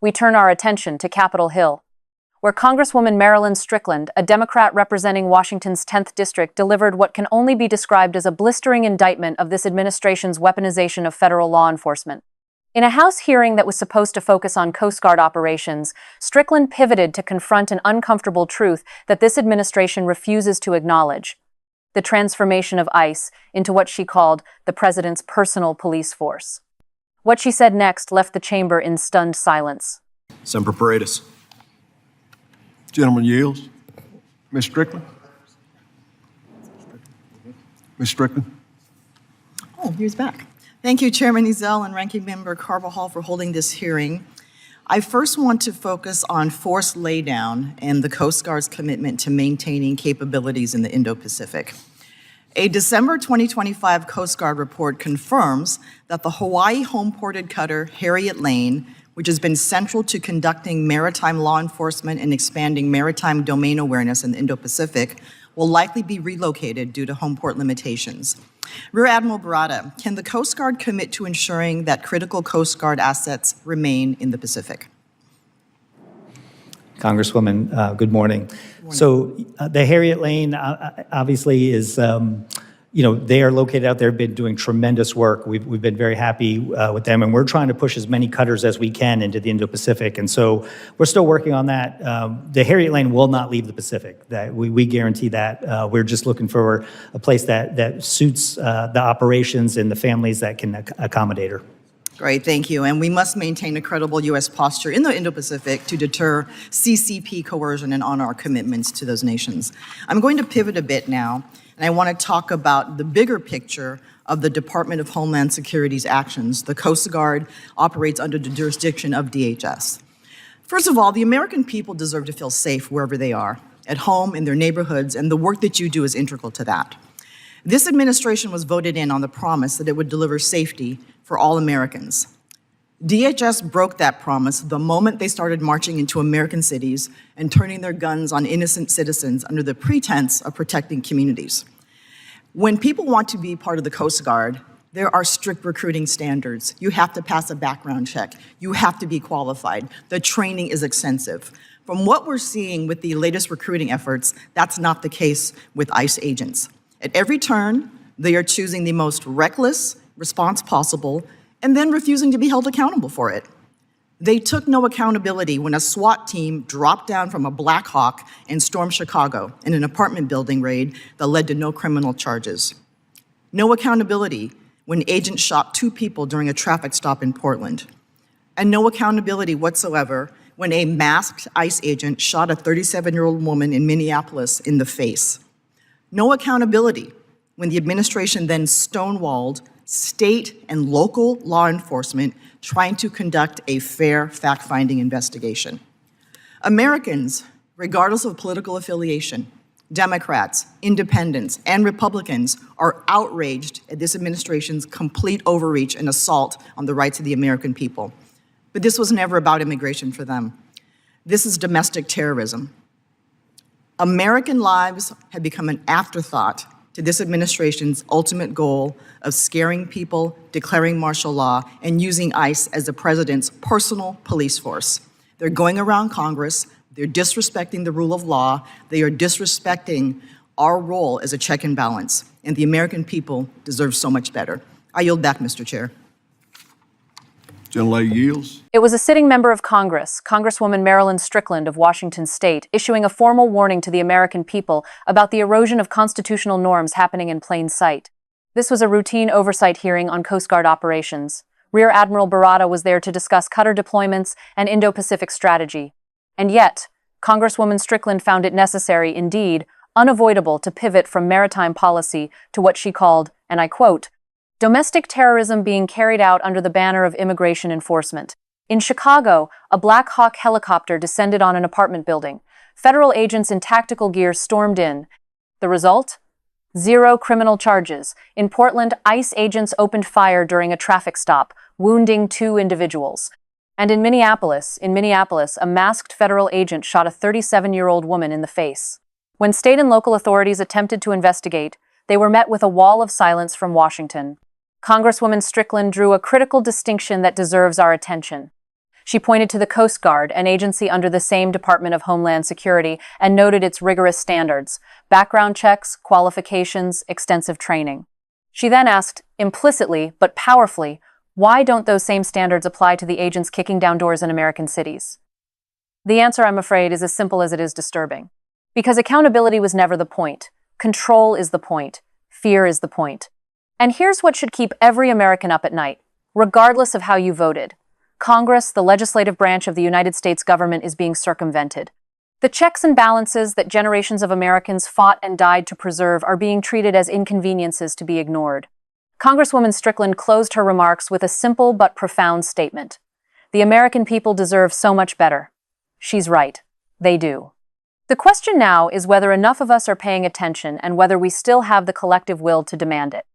We turn our attention to Capitol Hill, where Congresswoman Marilyn Strickland, a Democrat representing Washington's 10th District, delivered what can only be described as a blistering indictment of this administration's weaponization of federal law enforcement. In a House hearing that was supposed to focus on Coast Guard operations, Strickland pivoted to confront an uncomfortable truth that this administration refuses to acknowledge: the transformation of ICE into what she called the president's personal police force. What she said next left the chamber in stunned silence. Semper Paratus. Gentleman yields. Ms. Strickland? Ms. Strickland? Oh, he's back. Thank you, Chairman Ezell and Ranking Member Carvajal, for holding this hearing. I first want to focus on force laydown and the Coast Guard's commitment to maintaining capabilities in the Indo-Pacific. A December 2025 Coast Guard report confirms that the Hawaii home-ported cutter Harriet Lane, which has been central to conducting maritime law enforcement and expanding maritime domain awareness in the Indo-Pacific, will likely be relocated due to home port limitations. Rear Admiral Barada, can the Coast Guard commit to ensuring that critical Coast Guard assets remain in the Pacific? Congresswoman, good morning. So the Harriet Lane obviously is, they are located out there, been doing tremendous work. We've been very happy with them, and we're trying to push as many cutters as we can into the Indo-Pacific. And so we're still working on that. The Harriet Lane will not leave the Pacific. That we guarantee that. We're just looking for a place that suits the operations and the families that can accommodate her. Great, thank you. And we must maintain a credible U.S. posture in the Indo-Pacific to deter CCP coercion and honor our commitments to those nations. I'm going to pivot a bit now, and I want to talk about the bigger picture of the Department of Homeland Security's actions. The Coast Guard operates under the jurisdiction of DHS. First of all, the American people deserve to feel safe wherever they are, at home, in their neighborhoods, and the work that you do is integral to that. This administration was voted in on the promise that it would deliver safety for all Americans. DHS broke that promise the moment they started marching into American cities and turning their guns on innocent citizens under the pretense of protecting communities. When people want to be part of the Coast Guard, there are strict recruiting standards. You have to pass a background check. You have to be qualified. The training is extensive. From what we're seeing with the latest recruiting efforts, that's not the case with ICE agents. At every turn, they are choosing the most reckless response possible and then refusing to be held accountable for it. They took no accountability when a SWAT team dropped down from a Black Hawk and stormed Chicago in an apartment building raid that led to no criminal charges. No accountability when agents shot 2 people during a traffic stop in Portland. And no accountability whatsoever when a masked ICE agent shot a 37-year-old woman in Minneapolis in the face. No accountability when the administration then stonewalled state and local law enforcement trying to conduct a fair fact-finding investigation. Americans, regardless of political affiliation, Democrats, independents, and Republicans are outraged at this administration's complete overreach and assault on the rights of the American people. But this was never about immigration for them. This is domestic terrorism. American lives have become an afterthought to this administration's ultimate goal of scaring people, declaring martial law, and using ICE as the president's personal police force. They're going around Congress, they're disrespecting the rule of law, they are disrespecting our role as a check and balance, and the American people deserve so much better. I yield back, Mr. Chair. Gentlelady yields. It was a sitting member of Congress, Congresswoman Marilyn Strickland of Washington State, issuing a formal warning to the American people about the erosion of constitutional norms happening in plain sight. This was a routine oversight hearing on Coast Guard operations. Rear Admiral Barada was there to discuss cutter deployments and Indo-Pacific strategy. And yet, Congresswoman Strickland found it necessary, indeed, unavoidable, to pivot from maritime policy to what she called, and I quote, domestic terrorism being carried out under the banner of immigration enforcement. In Chicago, a Black Hawk helicopter descended on an apartment building. Federal agents in tactical gear stormed in. The result? 0 criminal charges. In Portland, ICE agents opened fire during a traffic stop, wounding 2 individuals. And in Minneapolis, a masked federal agent shot a 37-year-old woman in the face. When state and local authorities attempted to investigate, they were met with a wall of silence from Washington. Congresswoman Strickland drew a critical distinction that deserves our attention. She pointed to the Coast Guard, an agency under the same Department of Homeland Security, and noted its rigorous standards: background checks, qualifications, extensive training. She then asked, implicitly but powerfully, why don't those same standards apply to the agents kicking down doors in American cities? The answer, I'm afraid, is as simple as it is disturbing. Because accountability was never the point. Control is the point. Fear is the point. And here's what should keep every American up at night, regardless of how you voted. Congress, the legislative branch of the United States government, is being circumvented. The checks and balances that generations of Americans fought and died to preserve are being treated as inconveniences to be ignored. Congresswoman Strickland closed her remarks with a simple but profound statement. The American people deserve so much better. She's right. They do. The question now is whether enough of us are paying attention and whether we still have the collective will to demand it.